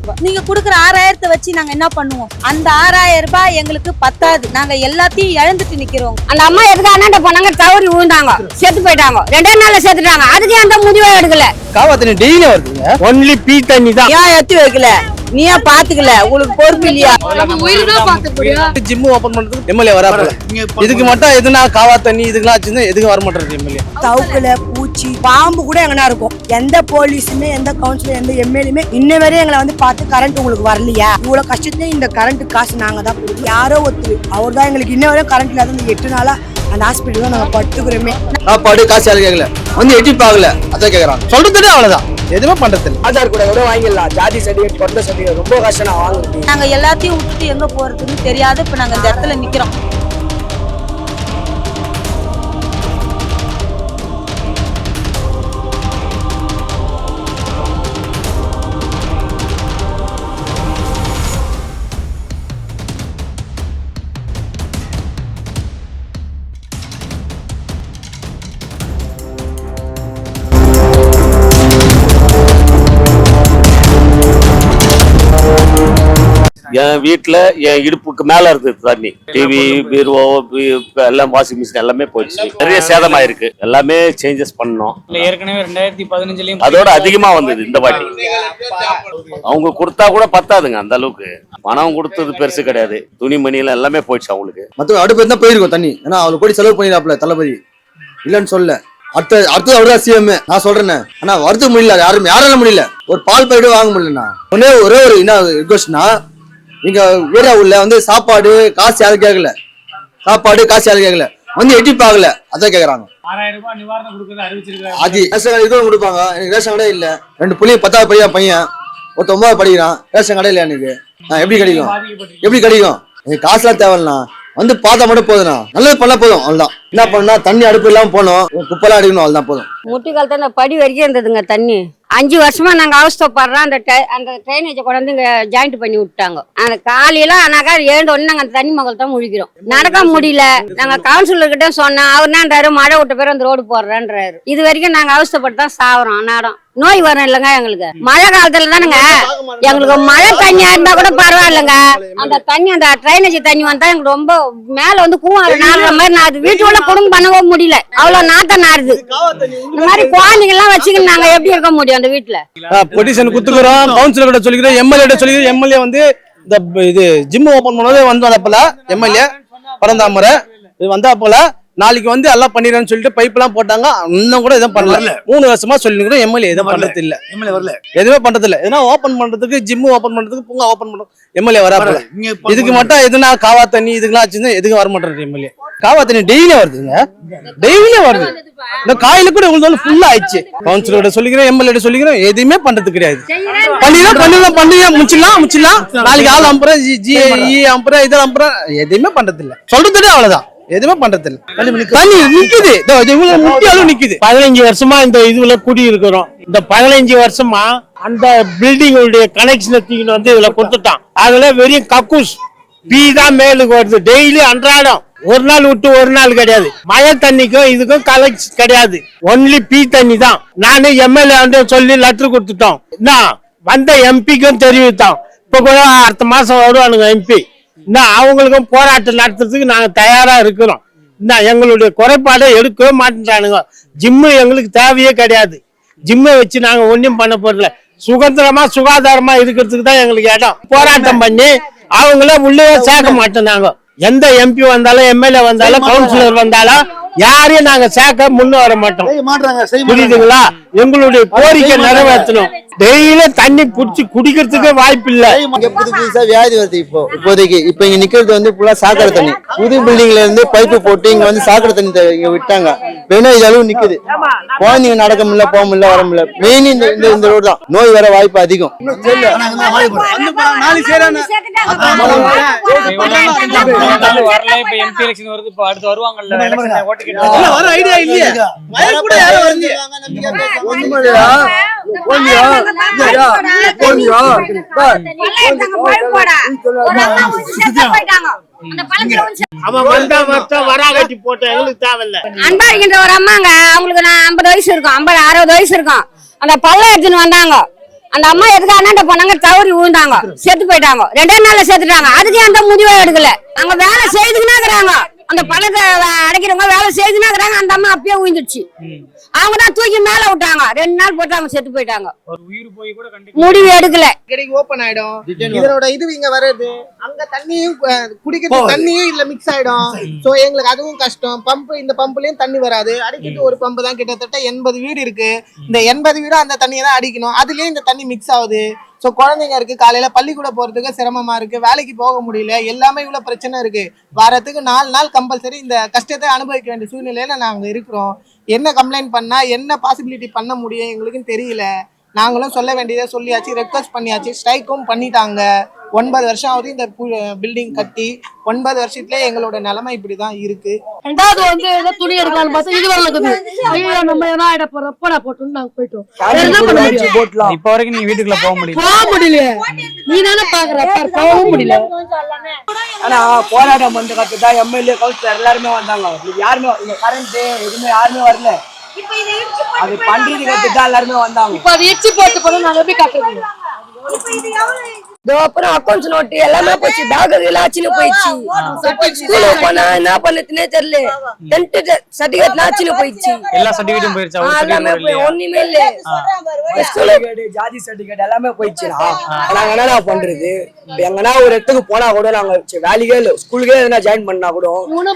ரூபாய். நீங்க குடுக்குற 6000 வச்சு நாங்க என்ன பண்ணுவோம்? அந்த 6000 ரூபாய் எங்களுக்கு பத்தாது. நாங்க எல்லாத்தையும் இழந்துட்டு நிக்கிறோம். அந்த அம்மா எதுக்கு அண்ணாண்ட போனாங்க, தவறி விழுந்தாங்க, செத்து போயிட்டாங்க. 2 நாள்ல செத்துட்டாங்க. அதுக்கு அந்த முடிவே எடுக்கல. காவாத்தண்ணி டெய்லி வருதுங்க. ஒன்லி பீ தண்ணி தான். ஏன் எத்தி வைக்கல? நீயா பாத்துக்கல? உங்களுக்கு பொறுப்பு இல்லையா? ஜிம் ஓபன் பண்றதுக்கு எம்எல்ஏ வராப்புல. இதுக்கு மட்டும் எதுனா காவா தண்ணி இதுக்கெல்லாம் வச்சிருந்தா எதுக்கு வர மாட்டாரு எம்எல்ஏ. தவுக்குல பூச்சி பாம்பு கூட எங்கன்னா இருக்கும். எந்த போலீஸுமே எந்த கவுன்சிலர் எந்த எம்எல்ஏமே இன்ன வரையும் எங்களை வந்து பார்த்து கரண்ட் உங்களுக்கு வரலையா, இவ்வளவு கஷ்டத்துல இந்த கரண்ட் காசு நாங்க தான் கொடுக்கணும். யாரோ ஒருத்தர் அவர் தான் எங்களுக்கு இன்ன வரையும் கரண்ட் இல்லாத இந்த 8 நாளா அந்த ஹாஸ்பிட்டல் தான் நாங்க படுத்துக்கிறோமே. சாப்பாடு காசு யாரும் கேட்கல, வந்து எட்டி பாக்கல, அதான் கேக்குறாங்க. சொல்றதுலே அவ்வளவுதான், எதுவுமே பண்றது இல்லை. ஆதார் கூட வாங்கிடலாம், ஜாதி சர்டிபிகேட் கொண்ட சர்டிபிகேட் ரொம்ப கஷ்டம் வாங்க. நாங்க எல்லாத்தையும் விட்டுட்டு எங்க போறதுன்னு தெரியாது. இப்ப நாங்க இந்த இடத்துல நிக்கிறோம். என் வீட்டுல என் இடுப்புக்கு மேல இருந்தது தண்ணி. டிவி, பீரோ எல்லாம், வாஷிங் மிஷின் எல்லாமே போயிடுச்சு. நிறைய சேதமாயிருக்கு. எல்லாமே சேஞ்சஸ் பண்ணோம். ஏற்கனவே 2015 அதோட அதிகமா வந்தது இந்த வாட்டி. அவங்க கொடுத்தா கூட பத்தாதுங்க, அந்த அளவுக்கு பணம் கொடுத்தது பெருசு கிடையாது. துணிமணி எல்லாம் எல்லாமே போயிடுச்சு அவங்களுக்கு. மற்ற அடுப்பு இருந்தா போயிருக்கும் தண்ணி. ஏன்னா அவளுக்கு கோடி செலவு பண்ணிடாப்ல தளபதி, இல்லன்னு சொல்ல. அடுத்தது அவருதான் சிஎம். நான் சொல்றேன், ஆனா வருது முடியல, யாரால முடியல. ஒரு பால் பாக்கெட் வாங்க முடியலண்ணா. ஒரே ஒரு என்ன ரிக்வெஸ்ட்னா, நீங்க ஏரியா உள்ள வந்து சாப்பாடு காசு யாரும் கேட்கல, வந்து எட்டி பாக்கல, அதான் கேக்குறாங்க. 6000 ரூபாய் நிவாரணம் கொடுக்கறது அறிவிச்சிருக்காங்க. அது ரேஷன் கடை இதுவும் கொடுப்பாங்க. எனக்கு ரேஷன் கடை இல்ல. 2 புள்ளி 10வது பையன், ஒரு 9வது படிக்கிறான். ரேஷன் கடை இல்ல எனக்கு. எப்படி கிடைக்கும்? எனக்கு காசுலாம் தேவையில்லண்ணா, வந்து பார்த்தா மட்டும் போதுண்ணா. நல்லது பண்ணா போதும், அவ்வளவுதான். என்ன பண்ணா, தண்ணி அடுப்பு இல்லாம போனோம், குப்பெல்லாம் அடிக்கணும், அவ்வளவுதான் போதும். முட்டி காலத்துல அந்த படி வரைக்கும் இருந்ததுங்க தண்ணி. 5 வருஷமா நாங்க அவஸ்தப்படுறோம். அந்த ட்ரைனேஜை கொண்டு வந்து இங்க ஜாயிண்ட் பண்ணி விட்டாங்க. அந்த காலையில ஆனாக்கா ஏண்டு ஒண்ணு நாங்க தண்ணி மகள் தான் முழிக்கிறோம். நடக்க முடியல. நாங்க கவுன்சிலர் கிட்ட சொன்னோம். அவர் என்னன்றாரு, மழை விட்ட பேர் அந்த ரோடு போடுறேன்றாரு. இது வரைக்கும் நாங்க அவஸ்தப்பட்டு தான் சாவறோம். அன்னாடம் நோய் வரும் இல்லங்க எங்களுக்கு. மழை காலத்துல தானுங்க எங்களுக்கு மழை தண்ணியா இருந்தா கூட பரவாயில்லைங்க. அந்த தண்ணி, அந்த ட்ரைனேஜ் தண்ணி வந்தா எங்களுக்கு ரொம்ப மேல வந்து கூவாறு நாடுற மாதிரி நாடு. வீட்டுக்குள்ள குடும்பம் பண்ணவே முடியல, அவ்வளவு நாட்டம் நாடுது. இந்த மாதிரி குழந்தைங்க எல்லாம் வச்சுக்கிட்டு நாங்க எப்படி இருக்க முடியும் அந்த வீட்டுல? பெட்டிஷன் குடுத்துக்கிறோம், கவுன்சிலர் கிட்ட சொல்லிக்கிறோம், எம்எல்ஏ கிட்ட சொல்லிக்கிறோம். எம்எல்ஏ வந்து இந்த இது ஜிம் ஓபன் பண்ணதே வந்து வந்தப்பல எம்எல்ஏ பரந்தாமரை இது வந்தாப்பல நாளைக்கு வந்து எல்லாம் பண்ணிடுறேன்னு சொல்லிட்டு பைப் எல்லாம் போட்டாங்க. இன்னும் கூட எதுவும் பண்ணல. 3 வருஷமா சொல்லிக்கிறோம், எம்எல்ஏ எதுவும் பண்றது இல்ல. எதுவுமே பண்றது இல்ல. ஏன்னா ஓபன் பண்றதுக்கு, ஜிம் ஓபன் பண்றதுக்கு, பூங்கா ஓபன் பண்றோம், எம்எல்ஏ வராப்புல. இதுக்கு மட்டும் எதுனா காவா தண்ணி இதுக்கெல்லாம் வச்சிருந்தா எதுக்கு வர மாட்டாரு எம்எல்ஏ. காவா தண்ணி டெய்லி வருதுங்க, டெய்லியும் வருது. இந்த காயில கூட உங்களுக்கு ஃபுல்லா ஆயிடுச்சு. கவுன்சிலர் சொல்லிக்கிறேன், எம்எல்ஏ சொல்லிக்கிறேன், எதுவுமே பண்றது கிடையாது. முடிச்சிடலாம். நாளைக்கு ஆள் அம்புறேன், ஜிஇ அம்புறேன், இதெல்லாம் அம்புறேன், எதுவுமே பண்றது இல்ல. சொல்றதுலே அவ்வளவுதான், எதுவுமே பண்றது இல்ல. தண்ணி நிக்குது, முட்டியாலும் நிக்குது. 15 வருஷமா இந்த இதுல கூடி இருக்கிறோம். இந்த 15 வருஷமா அந்த பில்டிங் கனெக்ஷன் தூக்கிட்டு வந்து இதுல கொடுத்துட்டான். அதுல வெறும் கக்கூஸ் பீ தான் மேலுக்கு வருது. டெய்லி அன்றாடம், ஒரு நாள் விட்டு ஒரு நாள் கிடையாது. மழை தண்ணிக்கும் இதுக்கும் கலெக்ஷன் கிடையாது. ஒன்லி பீ தண்ணி தான். நானு எம்எல்ஏ வந்து சொல்லி லெட்டர் கொடுத்துட்டோம். வந்த எம்பிக்கும் தெரிவித்தோம். இப்ப கூட அடுத்த மாசம் வருவானுங்க எம்பி. அவங்களுக்கும் போராட்டம் நடத்துறதுக்கு நாங்க தயாரா இருக்கிறோம். எங்களுடைய குறைபாடை எடுக்கவே மாட்டேன்றானுங்க. ஜிம்மு எங்களுக்கு தேவையே கிடையாது. ஜிம்மை வச்சு நாங்க ஒன்னும் பண்ண போறதில்ல. சுதந்திரமா சுகாதாரமா இருக்கிறதுக்கு தான் எங்களுக்கு இடம். போராட்டம் பண்ணி அவங்கள உள்ளே சேர்க்க மாட்டோம். நாங்க எந்த எம்பி வந்தாலும், எம்எல்ஏ வந்தாலும், கவுன்சிலர் வந்தாலும் யாரையும் நாங்க சேர்க்க முன்ன வர மாட்டோம். புரியுதுங்களா? எங்களுடைய கோரிக்கை நிறைவேற்றணும். டெய்லி தண்ணி புடிச்சு குடிக்கிறதுக்கு வாய்ப்பு இல்ல. புதுசா வியாதி வருது. இப்போதைக்கு இங்க நிக்கிறது வந்து ஃபுல்லா சாக்கடை தண்ணி. புது பில்டிங்ல இருந்து பைப்பு போட்டு இங்க வந்து சாக்கடை தண்ணி இங்க விட்டாங்க. வெனாய் அளவு நிக்குது. குழந்தைங்க நடக்க முடியல, போக முடியல, வர முடியல. மெயின் இந்த ரோடு தான். நோய் வர வாய்ப்பு அதிகம். அன்பா ஒரு அம்மாங்க, அவங்களுக்கு 50 வயசு இருக்கும், 50-60 வயசு இருக்கும். அந்த பல்ல எடுத்துன்னு வந்தாங்க. அந்த அம்மா எதுக்கு அண்ணாண்ட போனாங்க, தவறி விழுந்தாங்க, செத்து போயிட்டாங்க. 2 நாள்ல செத்துட்டாங்க. அதுக்கு அந்த முடிவே எடுக்கல. அங்க வேலை செய்துக்கினா இருக்கிறாங்க, அந்த பழத்தை அடைக்கிறவங்க வேலை செய்துனா இருக்கிறாங்க. அந்த அம்மா அப்பயே விழுந்துடுச்சு. அவங்கதான் தூக்கி மேல விட்டாங்க. 2 நாள் போட்டாங்க, செத்து போயிட்டாங்க. முடிவு எடுக்கல. ஓபன் ஆயிடும். இதனோட இது இங்க வருது, அங்க தண்ணியும் குடிக்கிறது தண்ணியும் இல்ல மிக்ஸ் ஆயிடும். சோ எங்களுக்கு அதுவும் கஷ்டம். பம்ப், இந்த பம்புலயும் தண்ணி வராது. அடிக்கிறது ஒரு பம்பு தான். கிட்டத்தட்ட 80 வீடு இருக்கு. இந்த 80 வீடும் அந்த தண்ணியை தான் அடிக்கணும். அதுலயும் இந்த தண்ணி மிக்ஸ் ஆகுது. ஸோ குழந்தைங்க இருக்கு, காலையில பள்ளிக்கூட போறதுக்கு சிரமமா இருக்கு, வேலைக்கு போக முடியல, எல்லாமே இவ்வளவு பிரச்சனை இருக்கு. வாரத்துக்கு 4 நாள் கம்பல்சரி இந்த கஷ்டத்தை அனுபவிக்க வேண்டிய சூழ்நிலையில நாங்க இருக்கிறோம். என்ன கம்ப்ளைண்ட் பண்ணா என்ன பாசிபிலிட்டி பண்ண முடியும் எங்களுக்கும் தெரியல. நாங்களும் சொல்ல வேண்டியதை சொல்லியாச்சு, ரெக்வஸ்ட் பண்ணியாச்சு, ஸ்ட்ரைக்கும் பண்ணிட்டாங்க. 9 வருஷம் ஆகுது இந்த பில்டிங் கட்டி. 9 வருஷத்துல எங்களோட நிலைமை இப்படிதான் இருக்கு. ரெண்டாவது வந்து ஏதோ துணி எடுக்கலாம்னு பார்த்தா இது இருக்குது. ஐயோ நம்ம என்ன ஆயிட போறப்ப நான் போட்டோம்னு நாங்க போயிட்டோம். இப்ப வரைக்கும் நீ வீட்டுக்குள்ள போக முடியல. நீ தானே பாக்குற, போகவும் முடியல. ஆனா போராட்டம் வந்து கத்துதான் எம்எல்ஏ கவுன்சிலர் எல்லாருமே வந்தாங்க. யாருமே இங்க கரண்ட் எதுவுமே யாருமே வரல. அது பண்றது கத்துதான் எல்லாருமே வந்தாங்க. இப்ப அது எச்சி போட்டு போனா நாங்க எப்படி காட்டுறது? அப்புறம் அக்கௌண்ட்ஸ் நோட்டு எல்லாமே போச்சு. பேக் ஆச்சுன்னு போயிடுச்சு. ஸ்கூல்ல போனா என்ன பண்ணதுன்னே தெரியல. 10th சர்டிபிகேட் ஆச்சுன்னு போயிடுச்சு. எல்லா சர்டிபிகேட்டும் போயிடுச்சு. ஒண்ணுமே இல்ல. ஜாதி சர்டிபிகேட் எல்லாமே போயிடுச்சுனா நாங்க என்னடா பண்றது? எங்கன்னா ஒரு இடத்துக்கு போனா கூட நாங்க வேலைக்கே இல்ல, ஸ்கூலுக்கே எதனா ஜாயின் பண்ணா கூட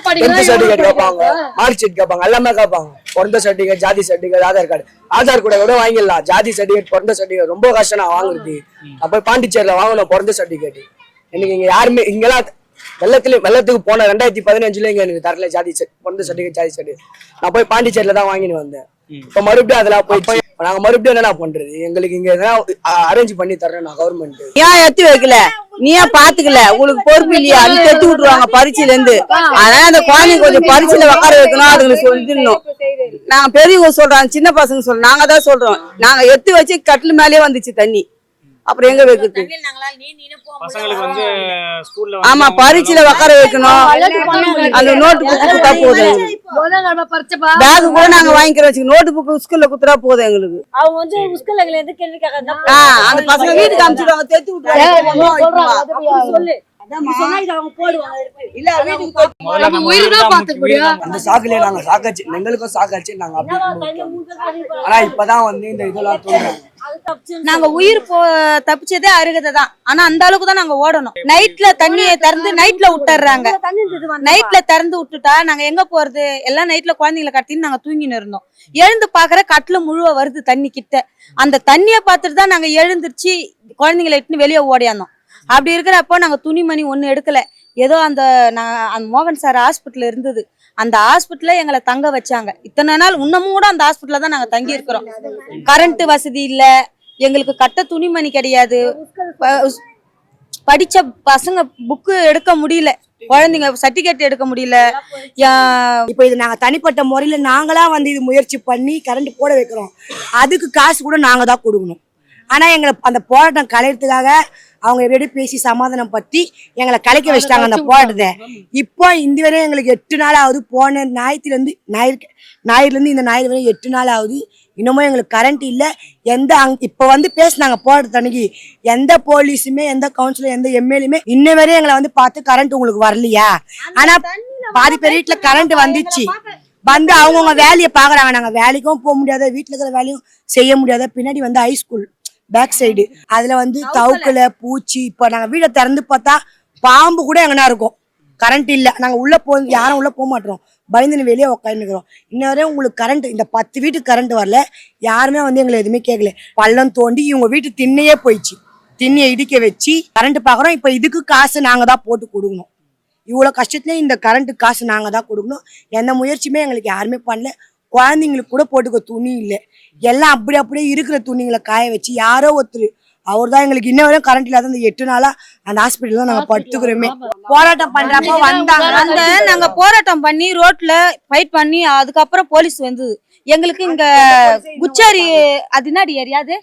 10th சர்டிபிகேட் கேட்பாங்க, மார்க் ஷீட் கேட்பாங்க, எல்லாமே கேட்பாங்க. பிறந்த சர்டிபிகேட், ஜாதி சர்டிபிகேட், ஆதார் கார்டு. ஆதார் கூட வாங்கிடலாம். ஜாதி சர்டிபிகேட், பிறந்த சர்டிபிகேட் ரொம்ப கஷ்டம் நான் வாங்குறது. அப்ப பாண்டிச்சேரியில வாங்கணும் பிறந்த சர்டிபிகேட். எனக்கு இங்க யாருமே இங்கெல்லாம் வெள்ளத்துக்கு போன 2015 இங்க எனக்கு தரல ஜாதி பிறந்த சர்டிபிகேட், ஜாதி சர்டிபிகேட். நான் போய் பாண்டிச்சேரியில தான் வாங்கிட்டு வந்தேன். இப்ப மறுபடியும் அதெல்லாம் போய் நாங்க மறுபடியும் என்ன பண்றது? எங்களுக்கு இங்க அரேஞ்ச் பண்ணி தர்றேன் நான் கவர்மெண்ட். ஏன் எத்தி வைக்கல, நீ ஏன் பாத்துக்கல, உங்களுக்கு பொறுப்பு இல்லையா? அது எத்தி விட்டுருவாங்க பரீட்சையில இருந்து. அதனால அந்த குழந்தைங்க கொஞ்சம் பரீட்சையில உட்கார வைக்கணும், அதுங்களுக்கு சொல்லிடணும். நாங்க பெரியவங்க சொல்றாங்க, சின்ன பசங்க சொல்றோம், நாங்க தான் சொல்றோம். நாங்க எத்தி வச்சு கட்டில் மேலேயே வந்துச்சு தண்ணி. அப்புறம் எங்க வைக்கிறது? ஆமா, பரீட்சையில உட்கார வைக்கணும். அந்த நோட்டு புக் குடுத்தா போதும். பேக் கூட நாங்க வாங்கிக்கிறோம். நோட்டு புக் ஸ்கூல்ல குடுத்தா போதும் எங்களுக்கு. அவங்க வந்து ஸ்கூல்ல இருந்து கேள்வி கேட்கறாங்க. அந்த பசங்க வீட்டுக்கு அனுப்பிச்சிடுவாங்க, தேத்தி விட்டுருவாங்க. சொல்லு அந்த சாக்குலயே நாங்க சாக்காச்சு, எங்களுக்கும் சாக்காச்சு. நாங்க ஆனா இப்பதான் வந்து இந்த இதெல்லாம் தோன்றாங்க. நாங்க உயிர் தப்பிச்சதே அருகதை தான். ஆனா அந்த அளவுக்கு தான் நாங்க ஓடணும். நைட்ல தண்ணியை திறந்து நைட்ல விட்டுறாங்க. நைட்ல திறந்து விட்டுட்டா நாங்க எங்க போறது? எல்லாம் நைட்ல குழந்தைங்களை கட்டின்னு நாங்க தூங்கின்னு இருந்தோம். எழுந்து பாக்குற கட்டுல முழுவ வருது தண்ணி கிட்ட. அந்த தண்ணியை பார்த்துட்டு தான் நாங்க எழுந்திருச்சு குழந்தைங்களை இட்டுன்னு வெளியே ஓடியாந்தோம். அப்படி இருக்கிறப்போ நாங்க துணிமணி ஒண்ணு எடுக்கல. ஏதோ அந்த மோகன் சார் ஹாஸ்பிட்டல் இருந்தது, அந்த ஹாஸ்பிட்டல்ல எங்களை தங்க வச்சாங்க. இத்தனை நாள் இன்னமும் கூட அந்த ஹாஸ்பிட்டல்ல தான் நாங்க தங்கி இருக்கிறோம். கரண்ட் வசதி இல்ல, எங்களுக்கு கட்ட துணிமணி கிடையாது, படிச்ச பசங்க புக்கு எடுக்க முடியல, குழந்தைங்க சர்டிபிகேட் எடுக்க முடியல. இப்ப இது நாங்க தனிப்பட்ட முறையில நாங்களா வந்து இது முயற்சி பண்ணி கரண்ட் போட வைக்கிறோம். அதுக்கு காசு கூட நாங்க தான் கொடுக்கணும். ஆனா எங்களை அந்த போராட்டம் கலையறதுக்காக அவங்க எப்படி பேசி சமாதானம் பத்தி எங்களை கலைக்க வச்சிட்டாங்க அந்த போராட்டத்தை. இப்போ இந்த வரையும் எங்களுக்கு 8 நாள் ஆகுது. போன ஞாயிறுல இருந்து இந்த ஞாயிறு வரையும் 8 நாள் ஆகுது. இன்னமும் எங்களுக்கு கரண்ட் இல்ல. இப்ப வந்து பேசினாங்க போராட்டத்தன்னைக்கு, எந்த போலீஸுமே, எந்த கவுன்சிலர், எந்த எம்எல்ஏமே இன்ன வரையும் எங்களை வந்து பார்த்து கரண்ட் உங்களுக்கு வரலையா? ஆனா பாதி பேர் வீட்டுல கரண்ட் வந்துச்சு. வந்து அவங்கவுங்க வேலையை பாக்குறாங்க. நாங்க வேலைக்கும் போக முடியாத, வீட்டுல இருக்கிற வேலையும் செய்ய முடியாத. பின்னாடி வந்து ஹைஸ்கூல் பேக் சைடு, அதுல வந்து தவுக்குல பூச்சி. இப்ப நாங்க வீடை திறந்து பார்த்தா பாம்பு கூட எங்கன்னா இருக்கும். கரண்ட் இல்ல. நாங்க உள்ள யாரும் உள்ள போக மாட்டோம், பயந்துன்னு வெளியே உட்காந்துக்கிறோம். இன்ன வரையும் உங்களுக்கு கரண்ட், இந்த 10 வீட்டுக்கு கரண்ட் வரல. யாருமே வந்து எங்களை எதுவுமே கேட்கல. பள்ளம் தோண்டி இவங்க வீட்டு திண்ணையே போயிடுச்சு. திண்ணையை இடிக்க வச்சு கரண்ட் பாக்குறோம். இப்ப இதுக்கு காசு நாங்க தான் போட்டு கொடுக்கணும். இவ்வளவு கஷ்டத்துலயும் இந்த கரண்ட் காசு நாங்க தான் கொடுக்கணும். எந்த முயற்சியுமே எங்களுக்கு யாருமே பண்ணல. குழந்தைங்களுக்கு கூட போட்டுக்க துணி இல்லை. எல்லாம் அப்படியே இருக்கிற துணிங்களை காய வச்சு யாரோ ஒருத்தர், அவர் தான் எங்களுக்கு இன்ன வரையும் கரண்ட் இல்லாத இந்த 8 நாளா அந்த ஹாஸ்பிட்டல் தான் நாங்க படுத்துக்கிறோமே. போராட்டம் பண்றப்ப வந்தாங்க. நாங்க போராட்டம் பண்ணி ரோட்ல ஃபைட் பண்ணி அதுக்கப்புறம் போலீஸ் வந்தது. எங்களுக்கு இங்க குச்சாரி அதுனாடி ஏரியாது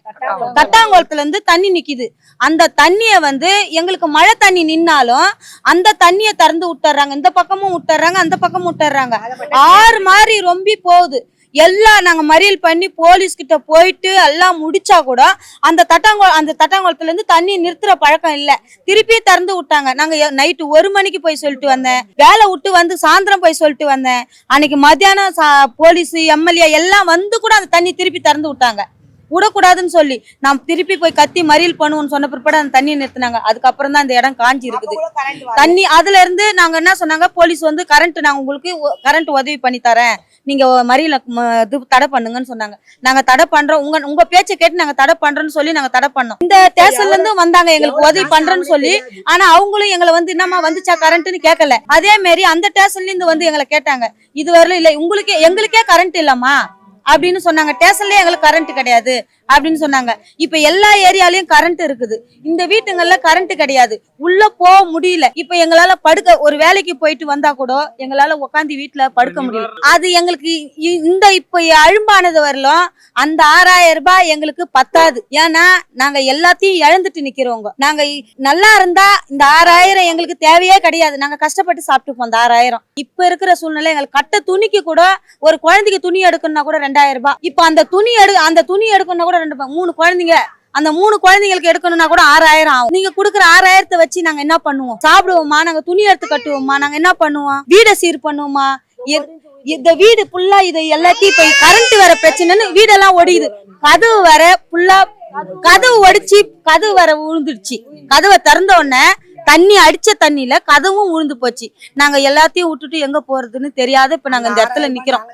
தட்டாங்குளத்துல இருந்து தண்ணி நிக்குது. அந்த தண்ணிய வந்து எங்களுக்கு மழை தண்ணி நின்னாலும் அந்த தண்ணிய திறந்து விட்டுறாங்க. இந்த பக்கமும் விட்டுறாங்க, அந்த பக்கமும் விட்டுறாங்க. ஆறு மாதிரி ரொம்பி போகுது. எல்லாம் நாங்க மறியல் பண்ணி போலீஸ் கிட்ட போயிட்டு எல்லாம் முடிச்சா கூட அந்த தட்டாங்குளத்துல இருந்து தண்ணி நிறுத்துற பழக்கம் இல்ல. திருப்பி திறந்து விட்டாங்க. நாங்க நைட்டு 1 மணிக்கு போய் சொல்லிட்டு வந்தேன். வேலை விட்டு வந்து சாயந்தரம் போய் சொல்லிட்டு வந்தேன். அன்னைக்கு மத்தியானம் போலீஸ் MLA எல்லாம் வந்து கூட அந்த தண்ணி திருப்பி திறந்து விட்டாங்க. விடக்கூடாதுன்னு சொல்லி நாம் திருப்பி போய் கத்தி மறியல் பண்ணுவோம்னு சொன்ன பிற்பாடு அந்த தண்ணியை நிறுத்தினாங்க. அதுக்கப்புறம் தான் அந்த இடம் காஞ்சி இருக்குது தண்ணி. அதுல இருந்து நாங்க என்ன சொன்னாங்க, போலீஸ் வந்து கரண்ட் நான் உங்களுக்கு கரண்ட் உதவி பண்ணி தரேன், நீங்க மறியல தடை பண்ணுங்கன்னு சொன்னாங்க. நாங்க தடை பண்றோம், உங்க பேச்சை கேட்டு நாங்க தடை பண்றோம்னு சொல்லி நாங்க தடை பண்ணோம். இந்த ஸ்டேஷன்ல இருந்து வந்தாங்க எங்களுக்கு உதவி பண்றேன்னு சொல்லி. ஆனா அவங்களும் எங்களை வந்து என்னமா வந்துச்சா கரண்ட்னு கேட்கல. அதே மாதிரி அந்த ஸ்டேஷன்ல இருந்து வந்து எங்களை கேட்டாங்க, இதுவரையிலும் இல்ல எங்களுக்கே கரண்ட் இல்லம்மா அப்படின்னு சொன்னாங்க. ஸ்டேஷன்லயே எங்களுக்கு கரண்ட் கிடையாது அப்படின்னு சொன்னாங்க. இப்ப எல்லா ஏரியாலயும் கரண்ட் இருக்குது. இந்த வீட்டுங்கள்ல கரண்ட் கிடையாது, உள்ள போக முடியல. இப்ப எங்களால படுக்க ஒரு வேலைக்கு போயிட்டு வந்தா கூட எங்களால உட்காந்து வீட்டுல படுக்க முடியல. அது எங்களுக்கு இந்த இப்ப அழும்பானது வரலும் அந்த 6000 ரூபாய் எங்களுக்கு பத்தாது. ஏன்னா நாங்க எல்லாத்தையும் இழந்துட்டு நிக்கிறோங்க. நாங்க நல்லா இருந்தா இந்த 6000 எங்களுக்கு தேவையே கிடையாது. நாங்க கஷ்டப்பட்டு சாப்பிட்டுப்போம் அந்த 6000. இப்ப இருக்கிற சூழ்நிலை எங்களுக்கு கட்ட துணிக்கு கூட, ஒரு குழந்தைக்கு துணி எடுக்கணும்னா கூட 2000 ரூபாய். இப்ப அந்த துணி எடுக்கணும்னா கூட 3 குழந்தைங்க, அந்த 3 குழந்தைங்களுக்கு எடுக்கணும்னா கூட 6000 ஆகும். நீங்க குடுக்குற 6000 வச்சு நாங்க என்ன பண்ணுவோம்? சாப்பிடுவோமா? நாங்க துணி எடுத்து கட்டுவோமா? நாங்க என்ன பண்ணுவோம்? வீடை சீர் பண்ணுவோமா? இந்த வீடு ஃபுல்லா இது எல்லாத்தையும் இப்ப கரண்ட் வர பிரச்சனைன்னு வீடெல்லாம் ஒடியுது. கதவு வர ஃபுல்லா கதவு ஒடிச்சு கதவு வர விழுந்துடுச்சு. கதவை திறந்த உடனே தண்ணி அடிச்ச தண்ணியில கதவும் உழுந்து போச்சு. நாங்க எல்லாத்தையும் விட்டுட்டு எங்க போறதுன்னு தெரியாத இப்ப நாங்க இந்த இடத்துல நிக்கிறோம்.